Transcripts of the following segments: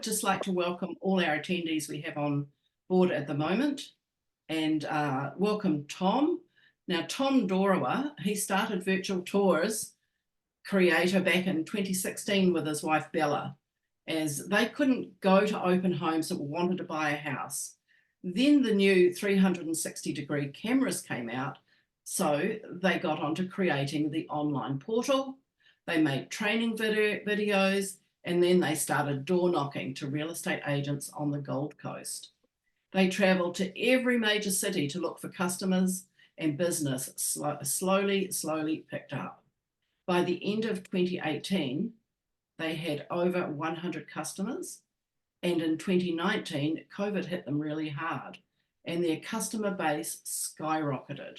just like to welcome all our attendees we have on board at the moment, and welcome Tom. Now, Tom Dorawa, he started Virtual Tours Creator back in 2016 with his wife Bella, as they couldn't go to open homes that wanted to buy a house. Then the new 360-degree cameras came out, so they got onto creating the online portal. They made training videos, and then they started door knocking to real estate agents on the Gold Coast. They traveled to every major city to look for customers, and business slowly picked up. By the end of 2018, they had over 100 customers, and in 2019, COVID hit them really hard, and their customer base skyrocketed.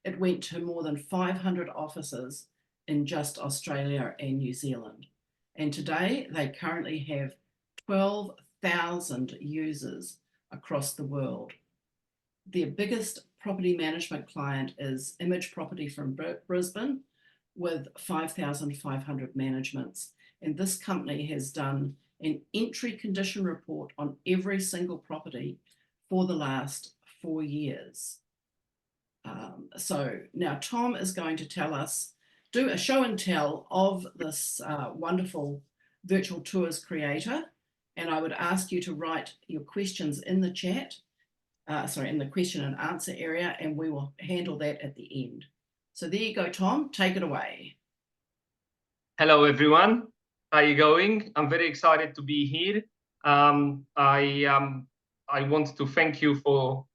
It went to more than 500 offices in just Australia and New Zealand. And today they currently have 12,000 users across the world. Their biggest property management client is Image Property from Brisbane with 5,500 managements. And this company has done an entry condition report on every single property for the last 4 years. So now Tom is going to tell us, do a show and tell of this wonderful virtual tours creator. And I would ask you to write your questions in the chat, in the question and answer area, and we will handle that at the end. So there you go, Tom, take it away. Hello, everyone. How are you going? I'm very excited to be here. I want to thank you for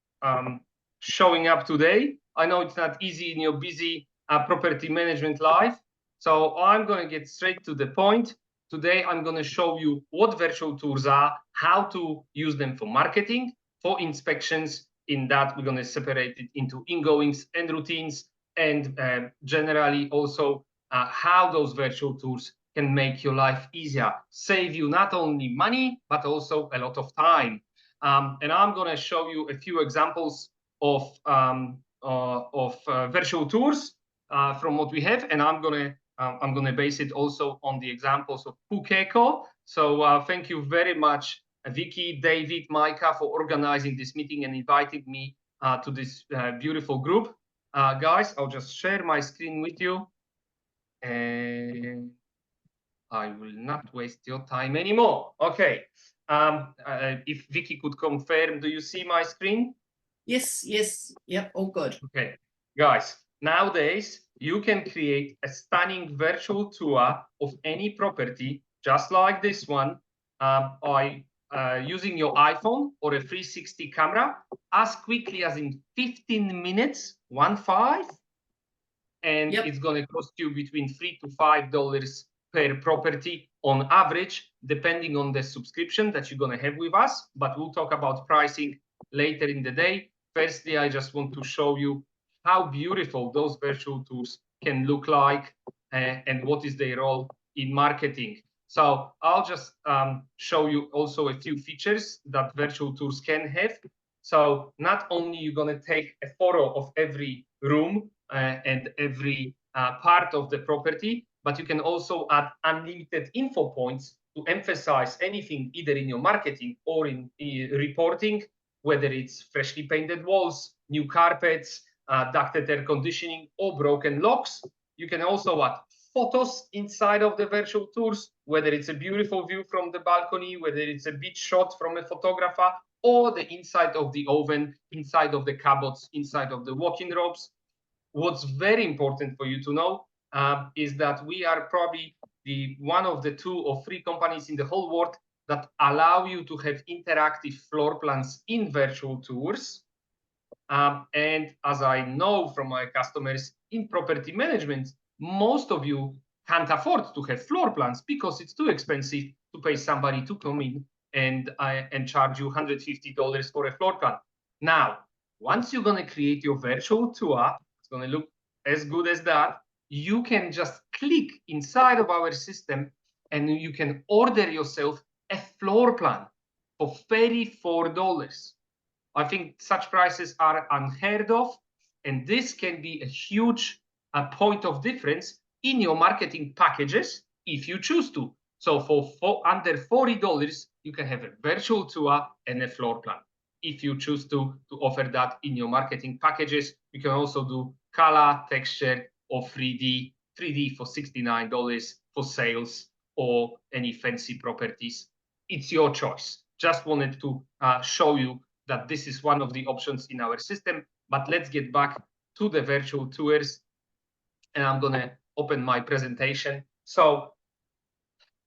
showing up today. I know it's not easy in your busy property management life. So I'm going to get straight to the point. Today, I'm going to show you what virtual tours are, how to use them for marketing, for inspections. In that, we're going to separate it into ingoings and routines, and generally also how those virtual tours can make your life easier, save you not only money, but also a lot of time. And I'm going to show you a few examples of virtual tours from what we have, and I'm gonna base it also on the examples of Pukeko. So thank you very much, Vicky, David, Micah, for organizing this meeting and inviting me to this beautiful group. Guys, I'll just share my screen with you, and I will not waste your time anymore. Okay. If Vicky could confirm, do you see my screen? Yes, yep, all good. Okay, guys, nowadays you can create a stunning virtual tour of any property, just like this one, by using your iPhone or a 360 camera as quickly as in 15 minutes, 15, and it's going to cost you between $3 to $5 per property on average, depending on the subscription that you're going to have with us. But we'll talk about pricing later in the day. Firstly, I just want to show you how beautiful those virtual tours can look like and what is their role in marketing. So I'll just show you also a few features that virtual tours can have. So not only you're going to take a photo of every room and every part of the property, but you can also add unlimited info points to emphasize anything either in your marketing or in reporting, whether it's freshly painted walls, new carpets, ducted air conditioning, or broken locks. You can also add photos inside of the virtual tours, whether it's a beautiful view from the balcony, whether it's a beach shot from a photographer, or the inside of the oven, inside of the cupboards, inside of the walk-in robes. What's very important for you to know is that we are probably one of the 2 or 3 companies in the whole world that allow you to have interactive floor plans in virtual tours. And as I know from my customers in property management, most of you can't afford to have floor plans because it's too expensive to pay somebody to come in and charge you $150 for a floor plan. Now, once you're going to create your virtual tour, it's going to look as good as that. You can just click inside of our system and you can order yourself a floor plan for $34. I think such prices are unheard of, and this can be a huge point of difference in your marketing packages if you choose to. So for under $40, you can have a virtual tour and a floor plan. If you choose to offer that in your marketing packages, you can also do color, texture, or 3D for $69 for sales or any fancy properties. It's your choice. Just wanted to show you that this is one of the options in our system. But let's get back to the virtual tours, and I'm gonna open my presentation. So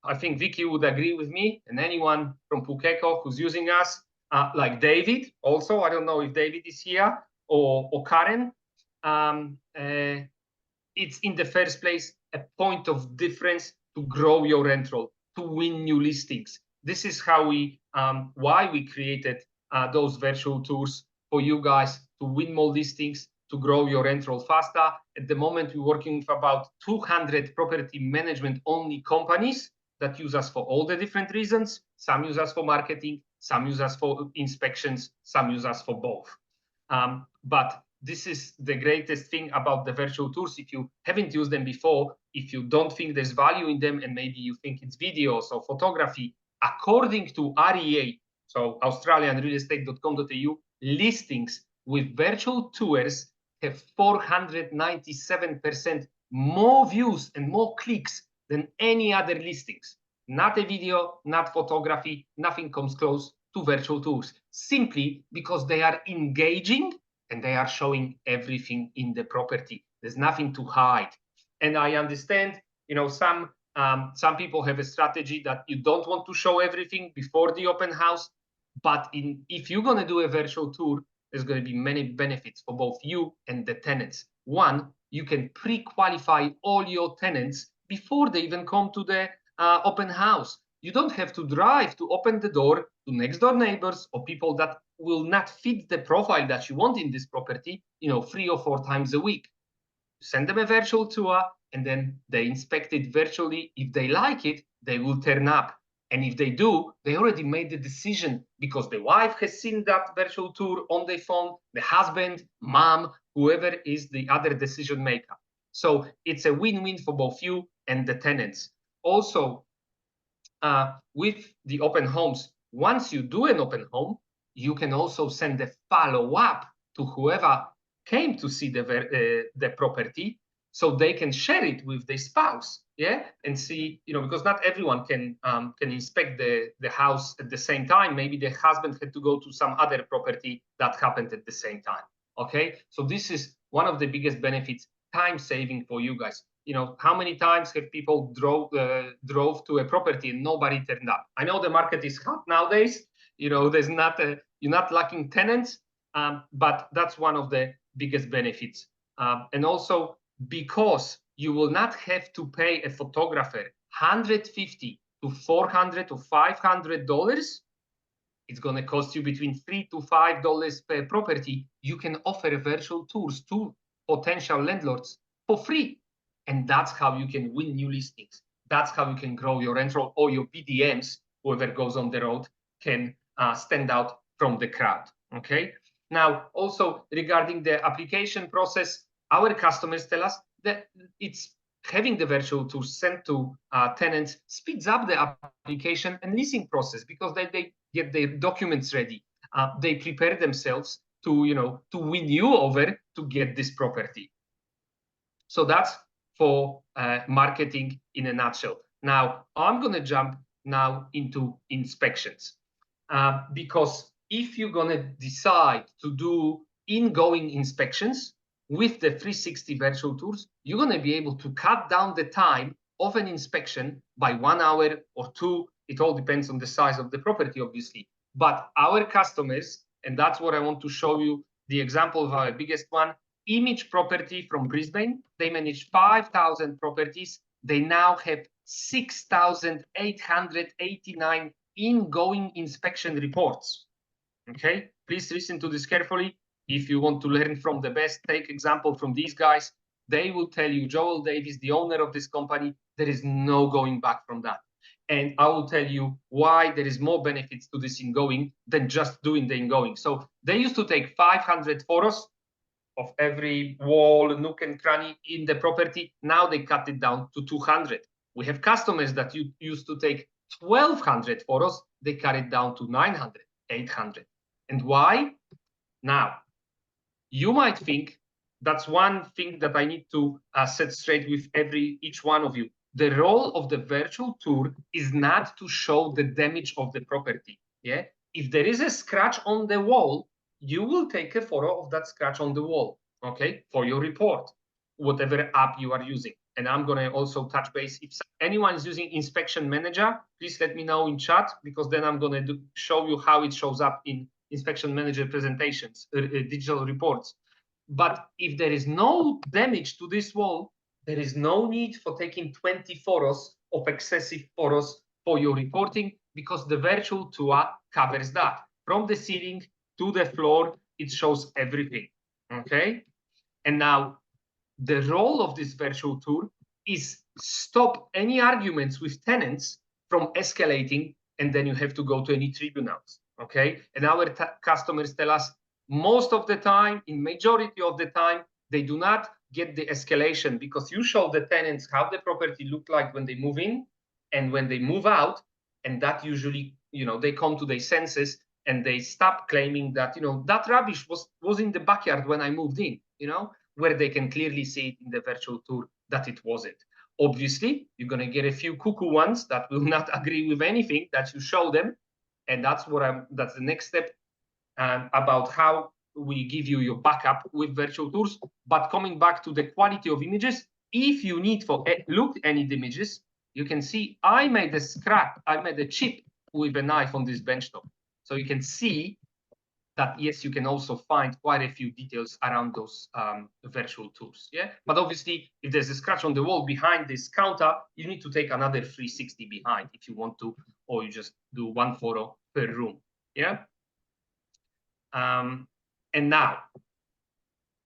I think Vicky would agree with me, and anyone from Pukeko who's using us, like David also, I don't know if David is here, or Karen, it's in the first place a point of difference to grow your rent roll, to win new listings. This is how why we created those virtual tours for you guys, to win more listings, to grow your rent roll faster. At the moment, we're working with about 200 property management only companies that use us for all the different reasons. Some use us for marketing, some use us for inspections, some use us for both. But this is the greatest thing about the virtual tours. If you haven't used them before, if you don't think there's value in them, and maybe you think it's videos or photography, according to REA, so australianrealestate.com.au, listings with virtual tours have 497% more views and more clicks than any other listings. Not a video, not photography, nothing comes close to virtual tours, simply because they are engaging and they are showing everything in the property. There's nothing to hide. And I understand, some people have a strategy that you don't want to show everything before the open house. But if you're going to do a virtual tour, there's going to be many benefits for both you and the tenants. One, you can pre-qualify all your tenants before they even come to the open house. You don't have to drive to open the door to next door neighbors or people that will not fit the profile that you want in this property, 3 or 4 times a week. Send them a virtual tour, and then they inspect it virtually. If they like it, they will turn up. And if they do, they already made the decision because the wife has seen that virtual tour on their phone, the husband, mom, whoever is the other decision maker. So it's a win-win for both you and the tenants. Also, with the open homes, once you do an open home, you can also send a follow-up to whoever came to see the property, so they can share it with their spouse, and see, because not everyone can inspect the house at the same time. Maybe the husband had to go to some other property that happened at the same time. Okay, so this is one of the biggest benefits, time saving for you guys. How many times have people drove to a property and nobody turned up? I know the market is hot nowadays. There's you're not lacking tenants, but that's one of the biggest benefits. And also, because you will not have to pay a photographer $150 to $400 to $500, it's going to cost you between $3 to $5 per property. You can offer virtual tours to potential landlords for free. And that's how you can win new listings. That's how you can grow your rent roll, or your BDMs, whoever goes on the road, can stand out from the crowd. Okay. Now, also regarding the application process, our customers tell us that it's having the virtual tours sent to tenants speeds up the application and leasing process, because they get their documents ready. They prepare themselves to win you over to get this property. So that's for marketing in a nutshell. Now, I'm going to jump now into inspections, because if you're going to decide to do ingoing inspections with the 360 virtual tours, you're going to be able to cut down the time of an inspection by 1 hour or 2. It all depends on the size of the property, obviously. But our customers, and that's what I want to show you, the example of our biggest one, Image Property from Brisbane. They manage 5,000 properties. They now have 6,889 ingoing inspection reports. Okay, please listen to this carefully. If you want to learn from the best, take example from these guys. They will tell you, Joel Davis, the owner of this company, there is no going back from that. And I will tell you why there is more benefits to this ingoing than just doing the ingoing. So they used to take 500 photos of every wall, nook and cranny in the property. Now they cut it down to 200. We have customers that used to take 1,200 photos. they cut it down to 900, 800. And why? Now, you might think that's one thing that I need to set straight with each one of you. The role of the virtual tour is not to show the damage of the property. Yeah. If there is a scratch on the wall, you will take a photo of that scratch on the wall, okay, for your report, whatever app you are using. And I'm going to also touch base. If anyone is using Inspection Manager, please let me know in chat, because then I'm going to show you how it shows up in Inspection Manager presentations, digital reports. But if there is no damage to this wall, there is no need for taking 20 photos of excessive photos for your reporting, because the virtual tour covers that. From the ceiling to the floor, it shows everything, okay? And now, the role of this virtual tour is stop any arguments with tenants from escalating, and then you have to go to any tribunals, okay? And our customers tell us most of the time, in majority of the time, they do not get the escalation, because you show the tenants how the property looked like when they move in and when they move out, and that usually, they come to their senses and they stop claiming that, that rubbish was in the backyard when I moved in, where they can clearly see it in the virtual tour that it wasn't. Obviously, you're going to get a few cuckoo ones that will not agree with anything that you show them, and that's the next step about how we give you your backup with virtual tours. But coming back to the quality of images, if you need for look any images, you can see I made a chip with a knife on this benchtop, so you can see that, yes, you can also find quite a few details around those virtual tours. Yeah, but obviously, if there's a scratch on the wall behind this counter, you need to take another 360 behind if you want to, or you just do one photo per room. Yeah. And now,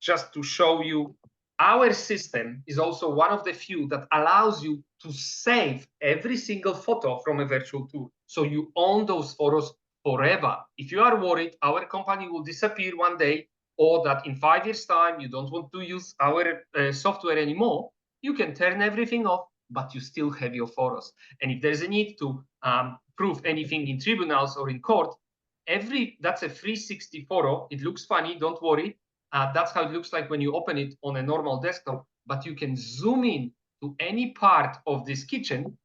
just to show you, our system is also one of the few that allows you to save every single photo from a virtual tour. So you own those photos forever. If you are worried our company will disappear one day, or that in 5 years' time you don't want to use our software anymore, you can turn everything off, but you still have your photos. And if there's a need to prove anything in tribunals or in court, that's a 360 photo. It looks funny, don't worry. That's how it looks like when you open it on a normal desktop, but you can zoom in to any part of this kitchen,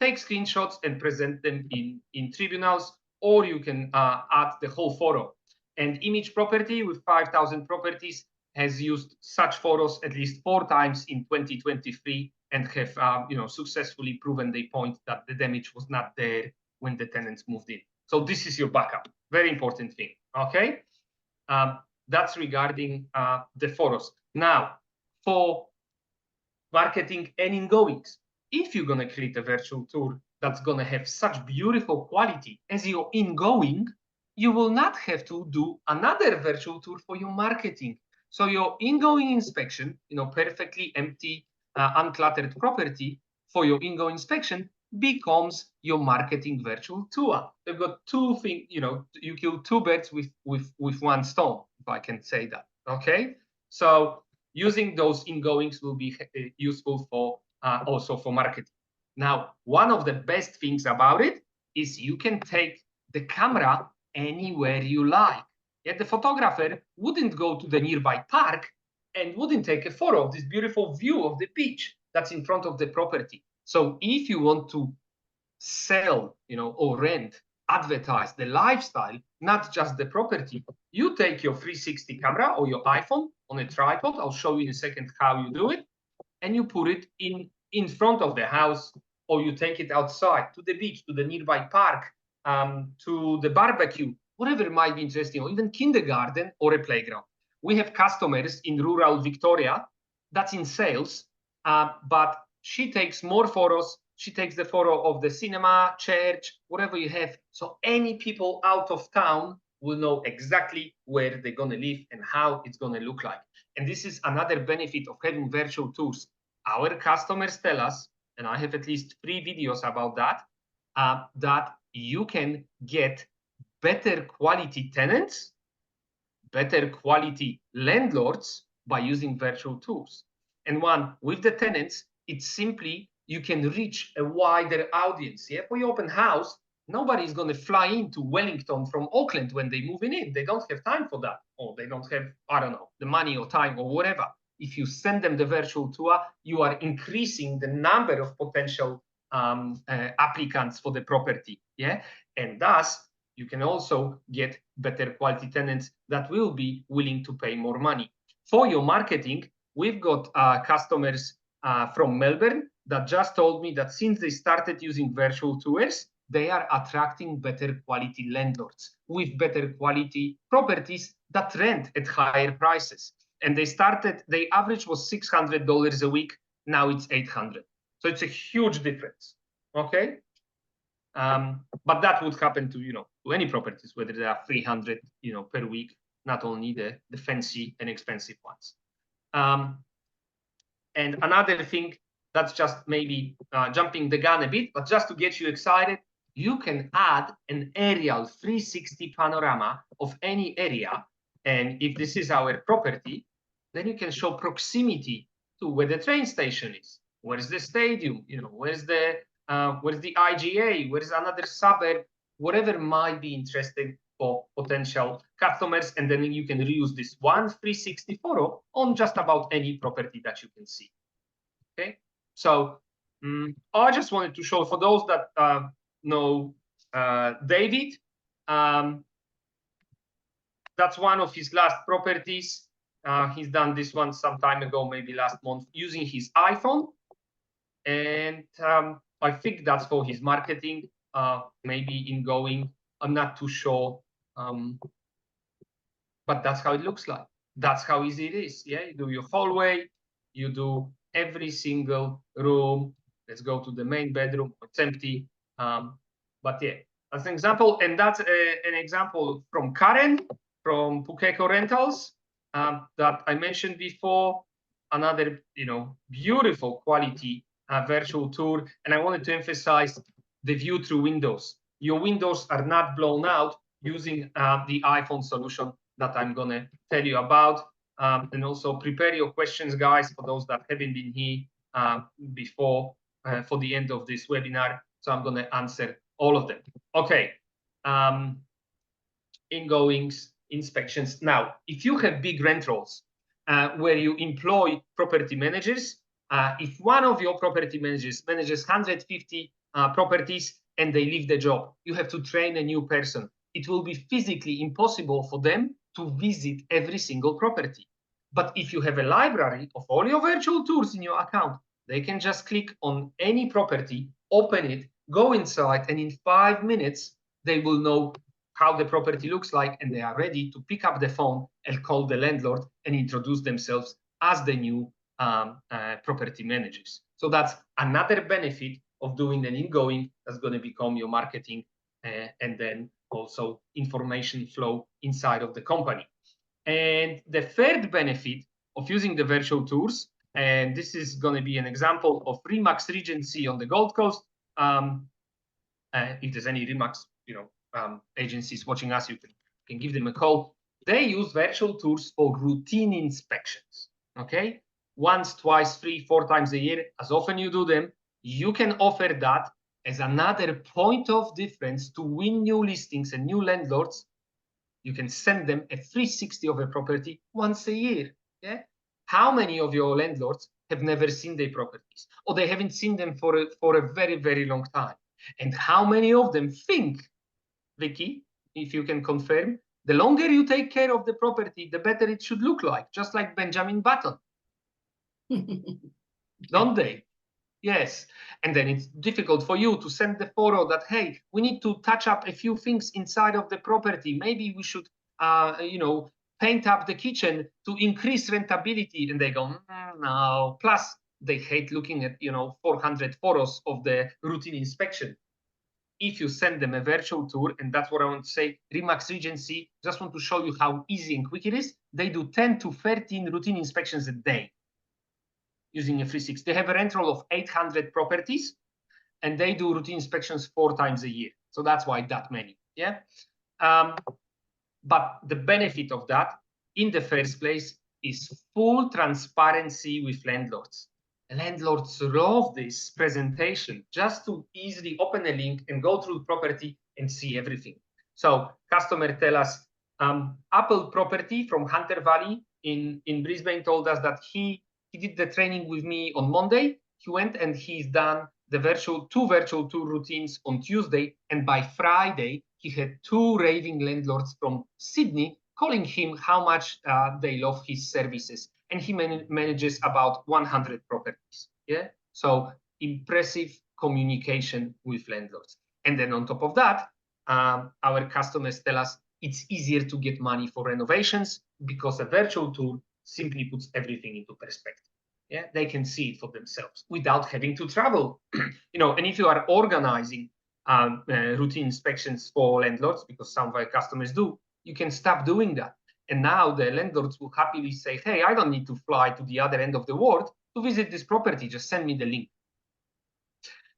take screenshots and present them in tribunals, or you can add the whole photo. And Image Property, with 5,000 properties, has used such photos at least 4 times in 2023 and have successfully proven their point that the damage was not there when the tenants moved in. So this is your backup. Very important thing, okay? That's regarding the photos. Now, for marketing and ingoings, if you're going to create a virtual tour that's going to have such beautiful quality as your ingoing, you will not have to do another virtual tour for your marketing. So your ingoing inspection, perfectly empty, uncluttered property for your ingoing inspection becomes your marketing virtual tour. They've got two things, you kill 2 birds with 1 stone, if I can say that. Okay, so using those ingoings will be useful for also for marketing. Now, one of the best things about it is you can take the camera anywhere you like. Yet the photographer wouldn't go to the nearby park and wouldn't take a photo of this beautiful view of the beach that's in front of the property. So if you want to sell, or rent, advertise the lifestyle, not just the property, you take your 360 camera or your iPhone on a tripod. I'll show you in a second how you do it. And you put it in front of the house, or you take it outside to the beach, to the nearby park, to the barbecue, whatever might be interesting, or even kindergarten or a playground. We have customers in rural Victoria that's in sales, but she takes more photos. She takes the photo of the cinema, church, whatever you have. So any people out of town will know exactly where they're going to live and how it's going to look like. And this is another benefit of having virtual tours. Our customers tell us, and I have at least 3 videos about that, that you can get better quality tenants, better quality landlords by using virtual tours. And with the tenants, it's simply, you can reach a wider audience. Yeah, for your open house, Nobody's going to fly into Wellington from Auckland when they move in. They don't have time for that, or they don't have, I don't know, the money or time or whatever. If you send them the virtual tour, you are increasing the number of potential applicants for the property. Yeah, and thus you can also get better quality tenants that will be willing to pay more money. For your marketing, we've got customers from Melbourne that just told me that since they started using virtual tours, they are attracting better quality landlords with better quality properties that rent at higher prices. And the average was $600 a week. Now it's $800. So it's a huge difference. Okay. But that would happen to, to any properties, whether they are 300, per week, not only the fancy and expensive ones. And another thing that's just maybe jumping the gun a bit, but just to get you excited, you can add an aerial 360 panorama of any area. And if this is our property, then you can show proximity to where the train station is, where's the stadium, where's the IGA, where's another suburb, whatever might be interesting for potential customers. And then you can reuse this one 360 photo on just about any property that you can see. Okay, so I just wanted to show for those that know David. That's one of his last properties. He's done this one some time ago, maybe last month, using his iPhone. And I think that's for his marketing, maybe ingoing. I'm not too sure. But that's how it looks like. That's how easy it is. Yeah, you do your hallway, you do every single room. Let's go to the main bedroom. It's empty. But yeah, that's an example. And that's an example from Karen from Pukeko Rentals that I mentioned before. Another, beautiful quality virtual tour. And I wanted to emphasize the view through windows. Your windows are not blown out using the iPhone solution that I'm going to tell you about. And also prepare your questions, guys, for those that haven't been here before for the end of this webinar. So I'm going to answer all of them. Okay. Ingoings, inspections. Now, if you have big rent rolls where you employ property managers, if one of your property managers manages 150 properties and they leave the job, you have to train a new person. It will be physically impossible for them to visit every single property. But if you have a library of all your virtual tours in your account, they can just click on any property, open it, go inside, and in 5 minutes, they will know how the property looks like, and they are ready to pick up the phone and call the landlord and introduce themselves as the new property managers. So that's another benefit of doing an ingoing that's going to become your marketing and then also information flow inside of the company. And the third benefit of using the virtual tours, and this is going to be an example of Remax Regency on the Gold Coast. If there's any Remax, agencies watching us, you can give them a call. They use virtual tours for routine inspections. Okay, once, twice, 3, 4 times a year, as often you do them, you can offer that as another point of difference to win new listings and new landlords. You can send them a 360 of a property once a year. Yeah. How many of your landlords have never seen their properties, or they haven't seen them for a very, very long time? And how many of them think, Vicky, if you can confirm, the longer you take care of the property, the better it should look like, just like Benjamin Button. Don't they? Yes. And then it's difficult for you to send the photo that, hey, we need to touch up a few things inside of the property. Maybe we should, paint up the kitchen to increase rentability. And they go, no. Plus, they hate looking at, 400 photos of the routine inspection. If you send them a virtual tour, and that's what I want to say, Remax Regency, just want to show you how easy and quick it is. They do 10 to 13 routine inspections a day using a 360. They have a rent roll of 800 properties, and they do routine inspections 4 times a year. So that's why that many. Yeah. But the benefit of that in the first place is full transparency with landlords. Landlords love this presentation, just to easily open a link and go through the property and see everything. So customer tell us, Apple property from Hunter Valley in Brisbane told us that he did the training with me on Monday. He went and he's done the two virtual tour routines on Tuesday, and by Friday he had 2 raving landlords from Sydney calling him how much they love his services, and he manages about 100 properties. Yeah, so impressive communication with landlords. And then on top of that, our customers tell us it's easier to get money for renovations because a virtual tour simply puts everything into perspective. Yeah, they can see it for themselves without having to travel. And if you are organizing routine inspections for landlords, because some of our customers do, you can stop doing that. And now the landlords will happily say, hey, I don't need to fly to the other end of the world to visit this property. Just send me the link.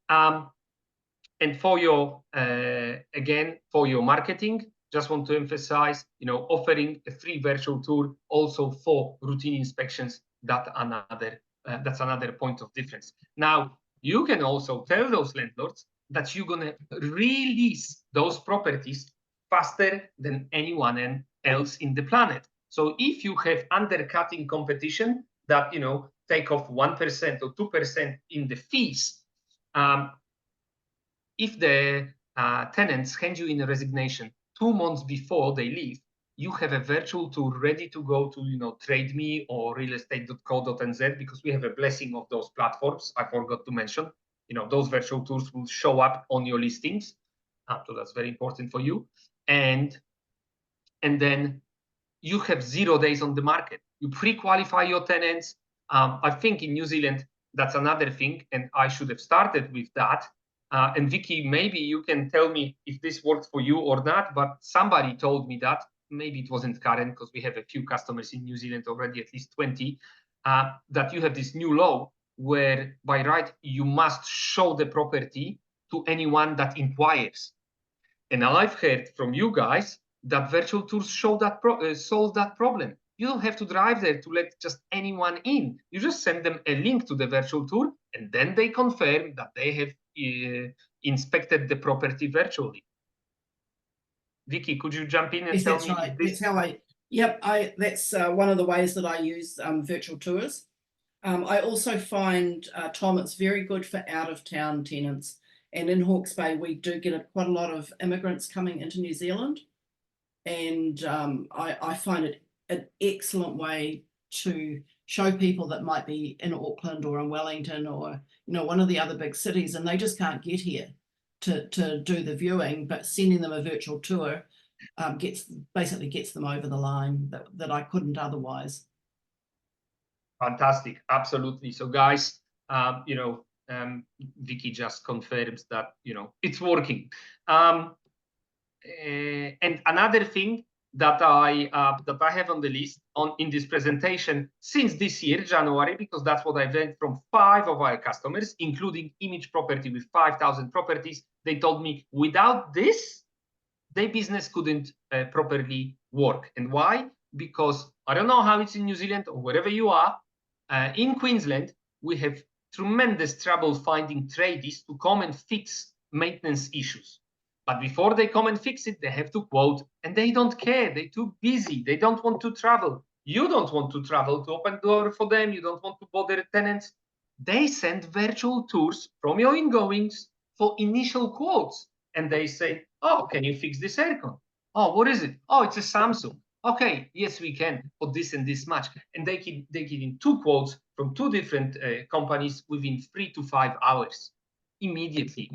And for your, again, for your marketing, just want to emphasize, offering a free virtual tour also for routine inspections. That's another point of difference. Now, you can also tell those landlords that you're going to release those properties faster than anyone else in the planet. So if you have undercutting competition that, take off 1% or 2% in the fees, if the tenants hand you in a resignation 2 months before they leave, you have a virtual tour ready to go to, Trade Me or realestate.co.nz, because we have a blessing of those platforms. I forgot to mention, those virtual tours will show up on your listings. So that's very important for you. And then you have 0 days on the market. You pre-qualify your tenants. I think in New Zealand, that's another thing, and I should have started with that. And Vicky, maybe you can tell me if this works for you or not, but somebody told me that, maybe it wasn't Karen, because we have a few customers in New Zealand already, at least 20, that you have this new law where by right, you must show the property to anyone that inquires. And I've heard from you guys that virtual tours solve that problem. You don't have to drive there to let just anyone in. You just send them a link to the virtual tour, and then they confirm that they have inspected the property virtually. Vicky, could you jump in and Yes, tell that's me? right. That's how that's one of the ways that I use virtual tours. I also find, Tom, it's very good for out-of-town tenants. And in Hawke's Bay, we do get quite a lot of immigrants coming into New Zealand. And I find it an excellent way to show people that might be in Auckland or in Wellington or, one of the other big cities, and they just can't get here to do the viewing, but sending them a virtual tour basically gets them over the line that I couldn't otherwise. Fantastic. Absolutely. So guys, Vicky just confirms that, it's working. And another thing that I have on the list in this presentation since this year, January, because that's what I've learned from 5 of our customers, including Image Property with 5,000 properties. They told me without this, their business couldn't properly work. And why? Because I don't know how it's in New Zealand or wherever you are. In Queensland, we have tremendous trouble finding tradies to come and fix maintenance issues. But before they come and fix it, they have to quote, and they don't care. They're too busy. They don't want to travel. You don't want to travel to open the door for them. You don't want to bother tenants. They send virtual tours from your ingoings for initial quotes. And they say, oh, can you fix this aircon? Oh, what is it? Oh, it's a Samsung. Okay, yes, we can for this and this much. And they give in 2 quotes from 2 different companies within 3 to 5 hours. Immediately,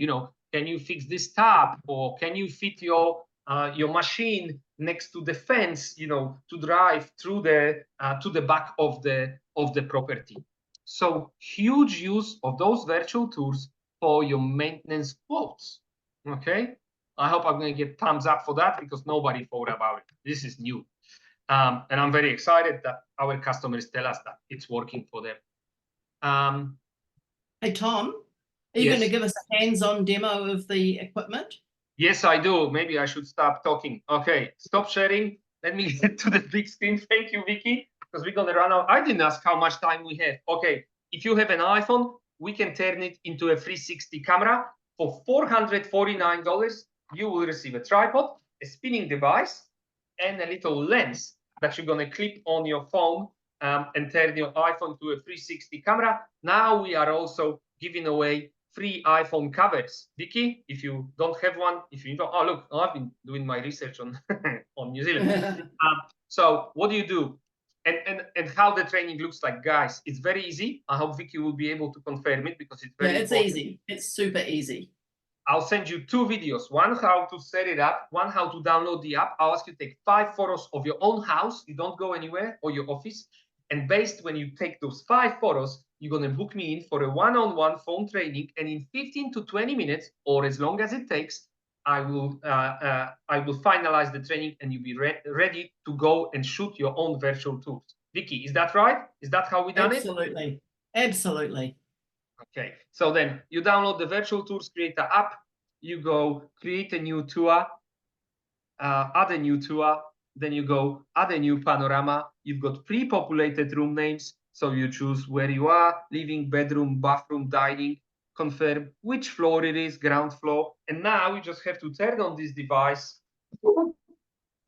can you fix this tap, or can you fit your machine next to the fence, to drive through to the back of the property. So huge use of those virtual tours for your maintenance quotes. Okay, I hope I'm going to get thumbs up for that, because nobody thought about it. This is new, and I'm very excited that our customers tell us that it's working for them. Hey, Tom, are you going to give us a hands-on demo of the equipment? Yes, I do. Maybe I should stop talking. Okay, stop sharing. Let me get to the big screen. Thank you, Vicky, because we're going to run out. I didn't ask how much time we have. Okay, if you have an iPhone, we can turn it into a 360 camera. For $449, you will receive a tripod, a spinning device, and a little lens that you're going to clip on your phone and turn your iPhone to a 360 camera. Now we are also giving away free iPhone covers. Vicky, if you don't have one, if you don't, oh look, I've been doing my research on on New Zealand. So what do? And how the training looks like, guys, it's very easy. I hope Vicky will be able to confirm it because it's very it's important. easy. It's super easy. I'll send you 2 videos, one how to set it up, one how to download the app. I'll ask you to take 5 photos of your own house. You don't go anywhere, or your office. And based when you take those 5 photos, you're going to book me in for a one-on-one phone training. And in 15 to 20 minutes, or as long as it takes, I will finalize the training and you'll be ready to go and shoot your own virtual tours. Vicky, is that right? Is that how we done it? Absolutely. Absolutely. Okay, so then you download the Virtual Tours Creator app, you go create a new tour, add a new tour, then you go add a new panorama. You've got pre-populated room names, so you choose where you are, living, bedroom, bathroom, dining, confirm which floor it is, ground floor, and now you just have to turn on this device.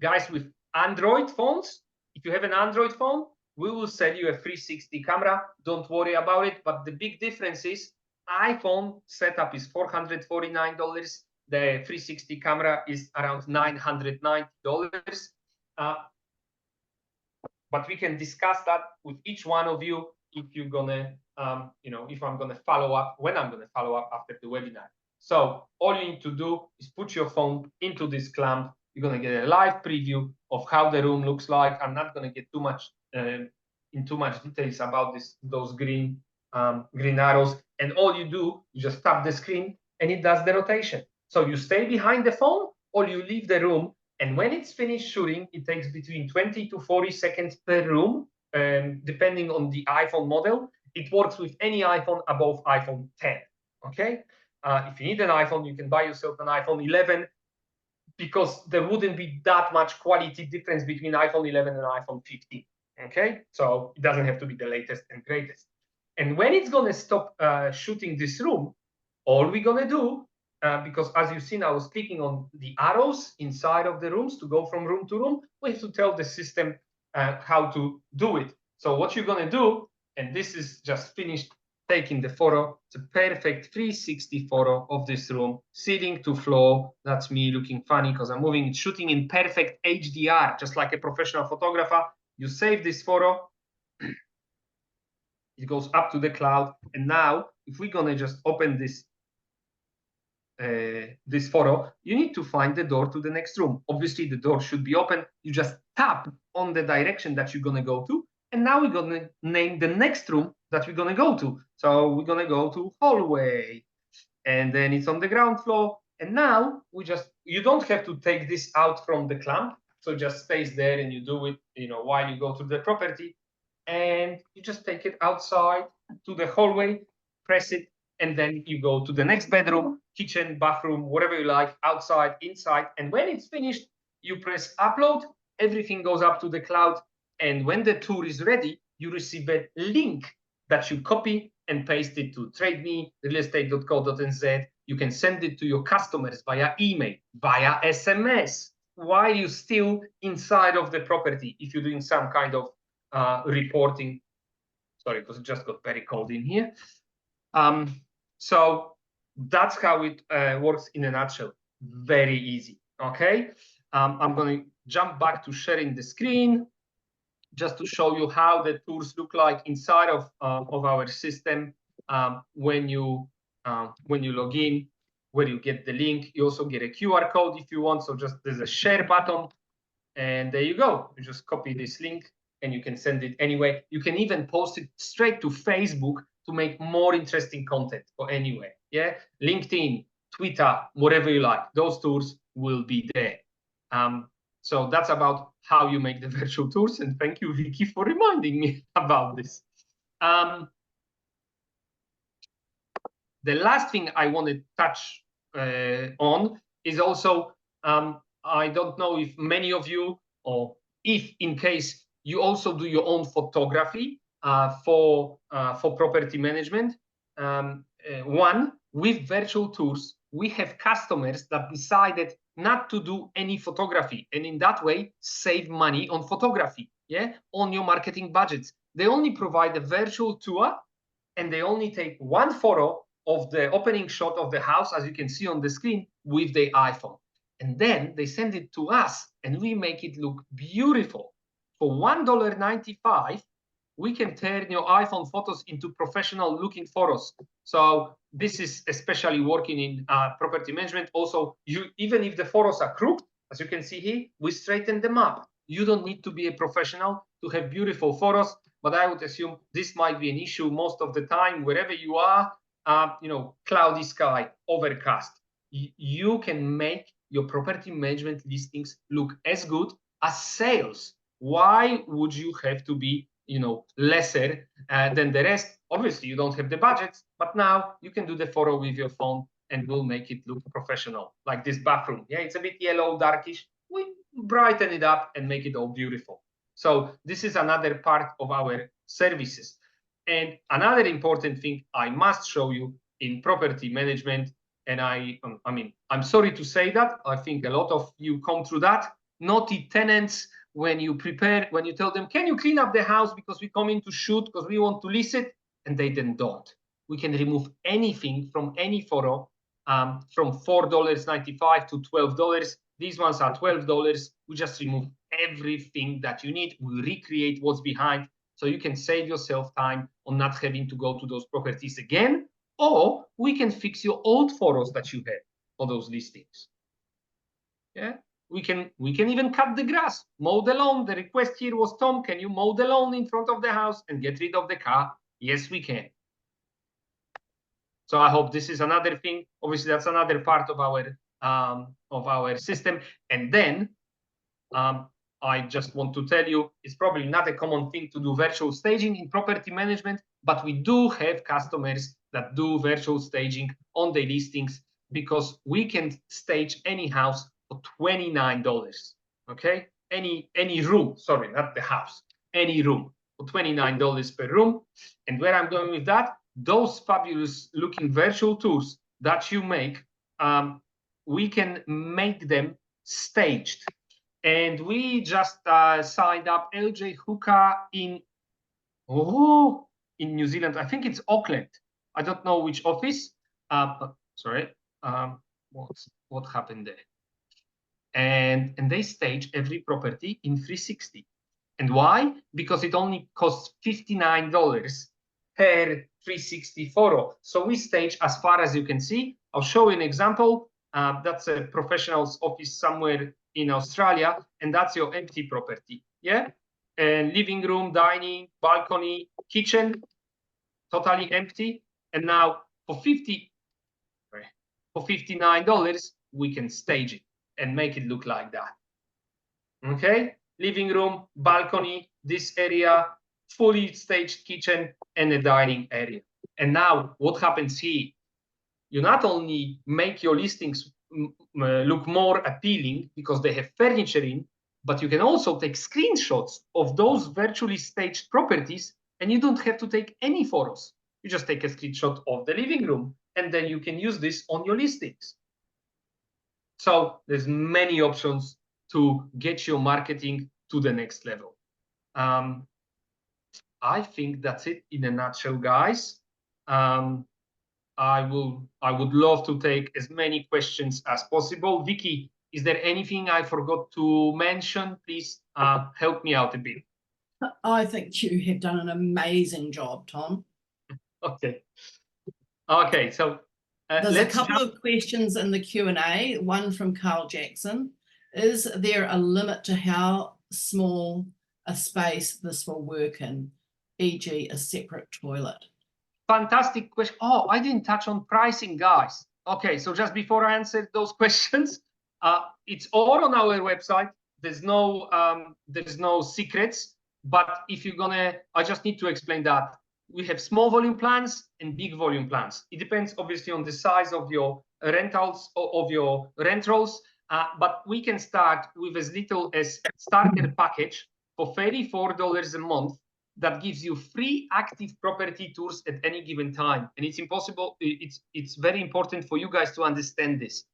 Guys, with Android phones, if you have an Android phone, we will sell you a 360 camera. Don't worry about it. But the big difference is iPhone setup is $449. The 360 camera is around $990. But we can discuss that with each one of you if you're gonna, if I'm gonna follow up, when I'm gonna follow up after the webinar. So all you need to do is put your phone into this clamp. You're gonna get a live preview of how the room looks like. I'm not gonna get too much in too much details about those green arrows. And all you do, you just tap the screen and it does the rotation. So you stay behind the phone or you leave the room. And when it's finished shooting, it takes between 20 to 40 seconds per room, depending on the iPhone model. It works with any iPhone above iPhone 10. Okay. If you need an iPhone, you can buy yourself an iPhone 11 because there wouldn't be that much quality difference between iPhone 11 and iPhone 15. Okay, so it doesn't have to be the latest and greatest. And when it's going to stop shooting this room, all we're going to do, because as you've seen, I was clicking on the arrows inside of the rooms to go from room to room. We have to tell the system how to do it. So what you're going to do, and this is just finished taking the photo. It's a perfect 360 photo of this room, ceiling to floor. That's me looking funny because I'm moving. It's shooting in perfect HDR, just like a professional photographer. You save this photo. It goes up to the cloud. And now, if we're gonna just open this this photo, you need to find the door to the next room. Obviously, the door should be open. You just tap on the direction that you're gonna go to. And now we're going to name the next room that we're going to go to. So we're going to go to hallway. And then it's on the ground floor. And now you don't have to take this out from the clamp. So it just stays there and you do it, while you go to the property. And you just take it outside to the hallway, press it, and then you go to the next bedroom, kitchen, bathroom, whatever you like, outside, inside. And when it's finished, you press upload. Everything goes up to the cloud. And when the tour is ready, you receive a link that you copy and paste it to TradeMe, realestate.co.nz. You can send it to your customers via email, via SMS, while you're still inside of the property, if you're doing some kind of reporting. Sorry, because it just got very cold in here. So that's how it works in a nutshell. Very easy, okay? I'm going to jump back to sharing the screen, just to show you how the tours look like inside of our system when you log in, where you get the link. You also get a QR code if you want. So just there's a share button, and there you go. You just copy this link, and you can send it anywhere. You can even post it straight to Facebook to make more interesting content for anywhere. Yeah, LinkedIn, Twitter, whatever you like. Those tours will be there. So that's about how you make the virtual tours. And thank you, Vicky, for reminding me about this. The last thing I want to touch on is also, I don't know if many of you, or if in case you also do your own photography, for property management. One, with virtual tours, we have customers that decided not to do any photography, and in that way save money on photography, yeah, on your marketing budgets. They only provide a virtual tour, and they only take one photo of the opening shot of the house, as you can see on the screen, with their iPhone. And then they send it to us, and we make it look beautiful. For $1.95, we can turn your iPhone photos into professional looking photos. So this is especially working in property management. Also, even if the photos are crooked, as you can see here, we straighten them up. You don't need to be a professional to have beautiful photos, but I would assume this might be an issue most of the time, wherever you are, cloudy sky, overcast. You can make your property management listings look as good as sales. Why would you have to be lesser than the rest? Obviously, you don't have the budget, but now you can do the photo with your phone and we'll make it look professional, like this bathroom. Yeah, it's a bit yellow, darkish. We brighten it up and make it all beautiful. So this is another part of our services. And another important thing I must show you in property management, and I'm sorry to say that, I think a lot of you come through that, naughty tenants. When you tell them, can you clean up the house because we come in to shoot because we want to lease it, and they then don't. We can remove anything from any photo, from $4.95 to $12. These ones are $12. We just remove everything that you need. We recreate what's behind, so you can save yourself time on not having to go to those properties again, or we can fix your old photos that you had for those listings. Yeah. We can even cut the grass, mow the lawn. The request here was, Tom, can you mow the lawn in front of the house and get rid of the car? Yes, we can. So I hope this is another thing. Obviously, that's another part of our system. And then I just want to tell you, it's probably not a common thing to do virtual staging in property management, but we do have customers that do virtual staging on their listings, because we can stage any house for $29. Okay, any room, sorry, not the house, any room for $29 per room. And where I'm going with that, those fabulous looking virtual tours that you make, we can make them staged. And we just signed up LJ Hooker in New Zealand. I think it's Auckland. I don't know which office. Sorry, what happened there? And they stage every property in 360. And why? Because it only costs $59 per 360 photo. So we stage as far as you can see. I'll show you an example. That's a professional's office somewhere in Australia, and that's your empty property. Yeah, and living room, dining, balcony, kitchen, totally empty. And now for $59, we can stage it and make it look like that. Okay, living room, balcony, this area, fully staged kitchen, and a dining area. And now what happens here? You not only make your listings look more appealing because they have furniture in, but you can also take screenshots of those virtually staged properties, and you don't have to take any photos. You just take a screenshot of the living room, and then you can use this on your listings. So there's many options to get your marketing to the next level. I think that's it in a nutshell, guys. I would love to take as many questions as possible. Vicky, is there anything I forgot to mention? Please help me out a bit. I think you have done an amazing job, Tom. Okay. Okay, so there's a couple of questions in the Q&A. One from Carl Jackson. Is there a limit to how small a space this will work in, e.g. a separate toilet? Fantastic question. Oh, I didn't touch on pricing, guys. Okay, so just before I answer those questions, it's all on our website. There's no secrets. But if you're I just need to explain that we have small volume plans and big volume plans. It depends obviously on the size of your rentals or of your rent rolls. But we can start with as little as starter package for $34 a month. that gives you free active property tours at any given time. And it's very important for you guys to understand this.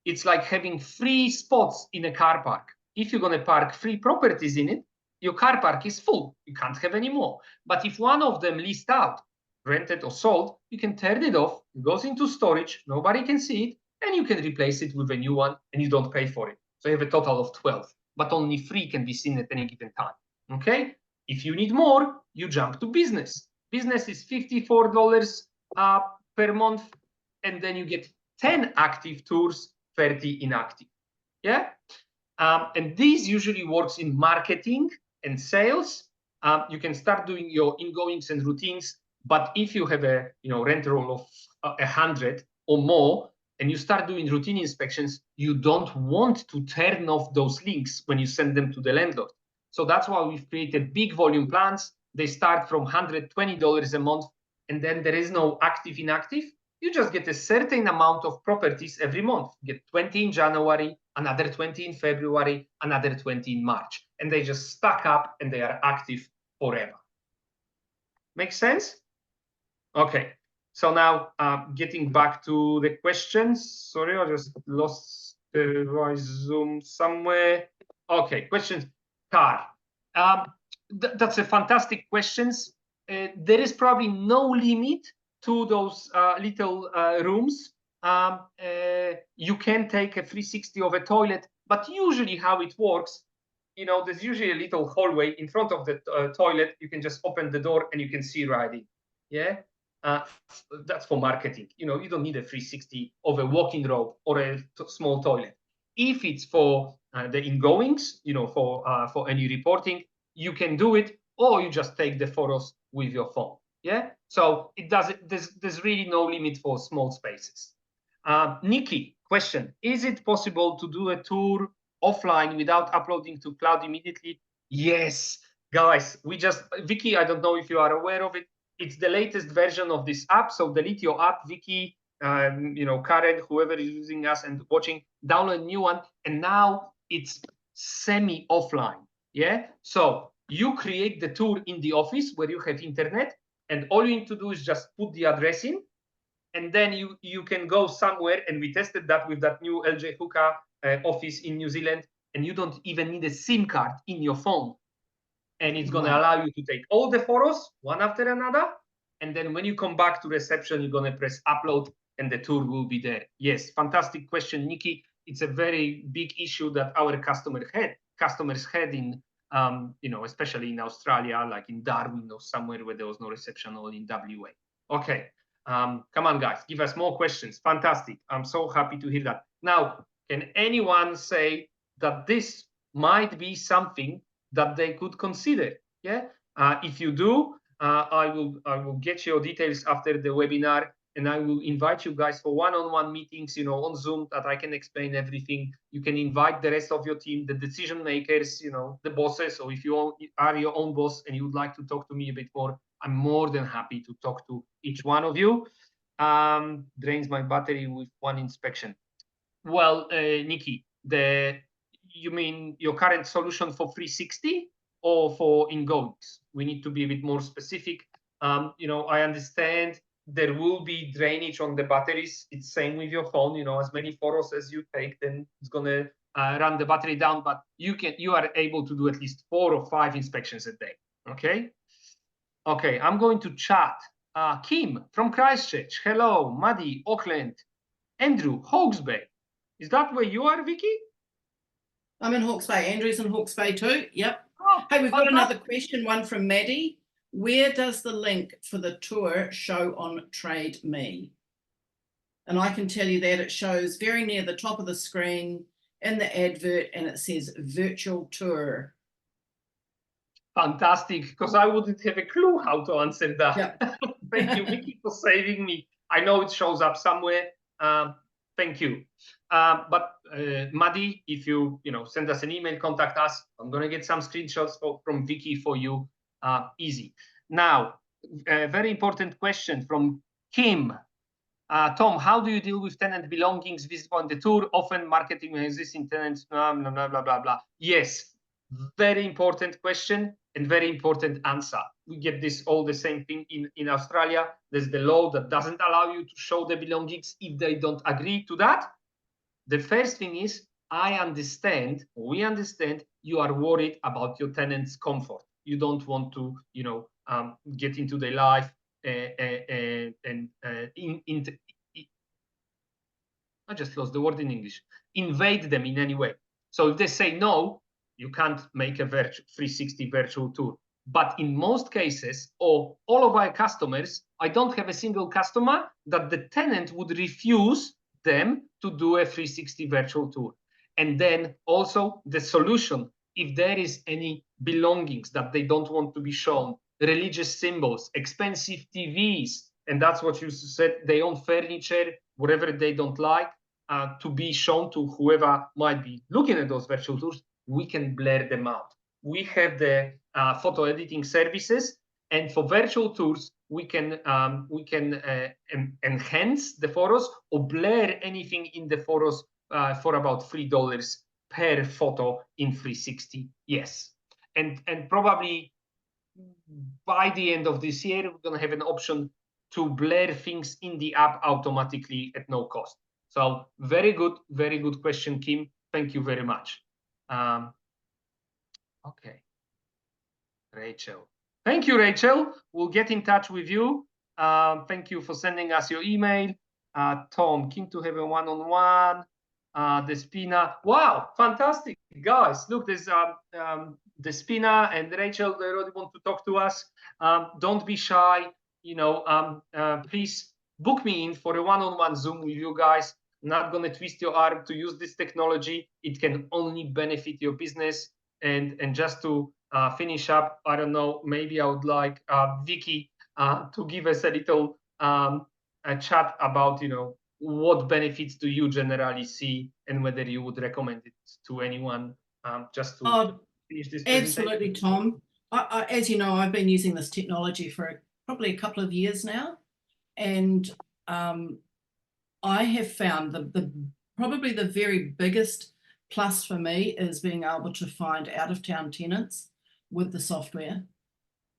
It's like having free spots in a car park. If you're going to park free properties in it, your car park is full. You can't have any more. But if one of them leased out, rented or sold, you can turn it off. It goes into storage. Nobody can see it. And you can replace it with a new one and you don't pay for it. So you have a total of 12, but only 3 can be seen at any given time. Okay? If you need more, you jump to business. Business is $54 per month. And then you get 10 active tours, 30 inactive. Yeah? And this usually works in marketing and sales. You can start doing your ingoings and routines. But if you have a rent roll of 100 or more, and you start doing routine inspections, you don't want to turn off those links when you send them to the landlord. So that's why we've created big volume plans. They start from $120 a month, and then there is no active inactive. You just get a certain amount of properties every month. You get 20 in January, another 20 in February, another 20 in March. And they just stack up and they are active forever. Make sense? Okay. So now getting back to the questions. Sorry, I just lost my Zoom somewhere. Okay, questions. Car. That's a fantastic questions. There is probably no limit to those little rooms. You can take a 360 of a toilet, but usually how it works, there's usually a little hallway in front of the toilet. You can just open the door and you can see right in. Yeah. That's for marketing. You don't need a 360 of a walk-in robe or a small toilet. If it's for the ingoings, for any reporting, you can do it, or you just take the photos with your phone. Yeah. So there's really no limit for small spaces. Nikki, question: is it possible to do a tour offline without uploading to cloud immediately? Yes, guys. Vicky, I don't know if you are aware of it. It's the latest version of this app. So delete your app, Vicky, Karen, whoever is using us and watching, download a new one. And now it's semi-offline. Yeah. So you create the tour in the office where you have internet, and all you need to do is just put the address in, and then you can go somewhere. And we tested that with that new LJ Hooker office in New Zealand, and you don't even need a SIM card in your phone. And it's going to allow you to take all the photos one after another. And then when you come back to reception, you're going to press upload and the tour will be there. Yes, fantastic question, Nikki. It's a very big issue that our customers had in, especially in Australia, like in Darwin or somewhere where there was no reception, or in WA. Okay, come on, guys, give us more questions. Fantastic. I'm so happy to hear that. Now, can anyone say that this might be something that they could consider? Yeah. If you do, I will get your details after the webinar, and I will invite you guys for one-on-one meetings, on Zoom, that I can explain everything. You can invite the rest of your team, the decision makers, the bosses, or if you are your own boss and you would like to talk to me a bit more, I'm more than happy to talk to each one of you. Drains my battery with one inspection. Well, Nikki, you mean your current solution for 360 or for ingoings? We need to be a bit more specific. I understand there will be drainage on the batteries. It's same with your phone. As many photos as you take, then it's gonna run the battery down. But you are able to do at least 4 or 5 inspections a day. Okay. Okay. I'm going to chat. Kim from Christchurch. Hello, Maddie, Auckland, Andrew, Hawke's Bay. Is that where you are, Vicky? I'm in Hawke's Bay. Andrew's in Hawke's Bay too. Yep. Oh, hey, we've got another question, one from Maddie. Where does the link for the tour show on Trade Me? And I can tell you that it shows very near the top of the screen in the advert, and it says virtual tour. Fantastic, because I wouldn't have a clue how to answer that. Yep. Thank you, Vicky, for saving me. I know it shows up somewhere. Thank you. But Maddie, if you send us an email, contact us. I'm going to get some screenshots from Vicky for you. Easy. Now, a very important question from Kim. Tom, how do you deal with tenant belongings visible on the tour? Often marketing existing tenants, blah, blah, blah, blah, blah. Yes, very important question. and very important answer. We get this all the same thing in Australia. There's the law that doesn't allow you to show the belongings if they don't agree to that. The first thing is, we understand you are worried about your tenants' comfort. You don't want to, get into their life I just lost the word in English, invade them in any way. So if they say no, you can't make a 360 virtual tour. But in most cases, or all of our customers, I don't have a single customer that the tenant would refuse them to do a 360 virtual tour. And then also the solution, if there is any belongings that they don't want to be shown, religious symbols, expensive TVs, and that's what you said, they own furniture, whatever they don't like, to be shown to whoever might be looking at those virtual tours, we can blur them out. We have the photo editing services, and for virtual tours, we can enhance the photos or blur anything in the photos for about $3 per photo in 360. Yes, and probably by the end of this year, we're going to have an option to blur things in the app automatically at no cost. So very good question, Kim. Thank you very much. Okay, Rachel. Thank you, Rachel. We'll get in touch with you. Thank you for sending us your email. Tom, keen to have a one-on-one. Despina. Wow, fantastic, guys. Look, there's Despina and Rachel. They already want to talk to us. Don't be shy. Please book me in for a one-on-one Zoom with you guys. I'm not going to twist your arm to use this technology. It can only benefit your business. And just to finish up, I don't know, maybe I would like Vicky to give us a little a chat about, what benefits do you generally see and whether you would recommend it to anyone, just to finish this presentation. Absolutely, Tom. As you know, I've been using this technology for probably a couple of years now, and I have found probably the very biggest plus for me is being able to find out-of-town tenants with the software,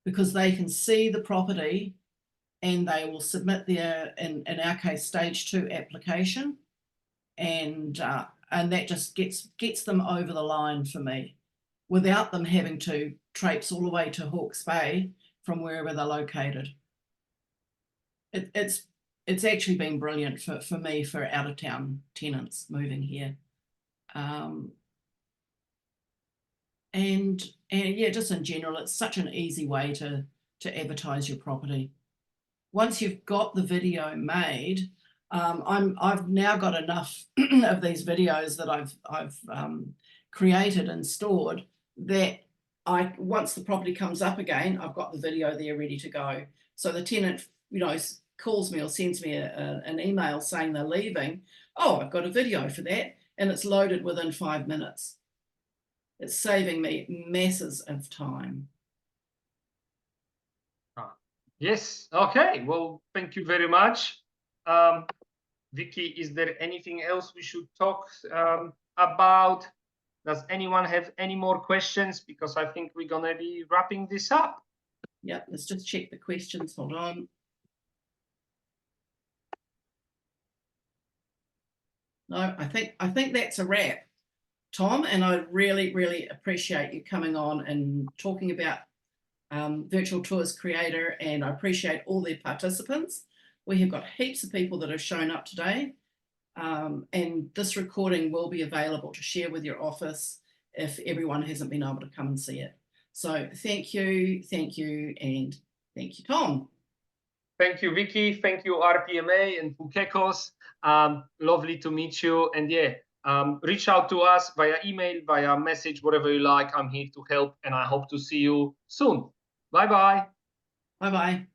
because they can see the property and they will submit their, in our case, stage 2 application, and that just gets them over the line for me, without them having to traipse all the way to Hawke's Bay from wherever they're located. It's actually been brilliant for me, for out-of-town tenants moving here. And yeah, just in general, it's such an easy way to advertise your property. Once you've got the video made, I've now got enough of these videos that I've created and stored, that once the property comes up again, I've got the video there ready to go. So the tenant, calls me or sends me an email saying they're leaving. Oh, I've got a video for that, and it's loaded within 5 minutes. It's saving me masses of time. Yes. Okay. Well, thank you very much. Vicky, is there anything else we should talk about? Does anyone have any more questions? Because I think we're going to be wrapping this up. Yeah, let's just check the questions. Hold on. No, I think that's a wrap, Tom, and I really appreciate you coming on and talking about Virtual Tours Creator, and I appreciate all the participants. We have got heaps of people that have shown up today, and this recording will be available to share with your office if everyone hasn't been able to come and see it. So thank you, and thank you, Tom. Thank you, Vicky. Thank you, RPMA and Pukekos. Lovely to meet you. And yeah, reach out to us via email, via message, whatever you like. I'm here to help, and I hope to see you soon. Bye-bye. Bye-bye.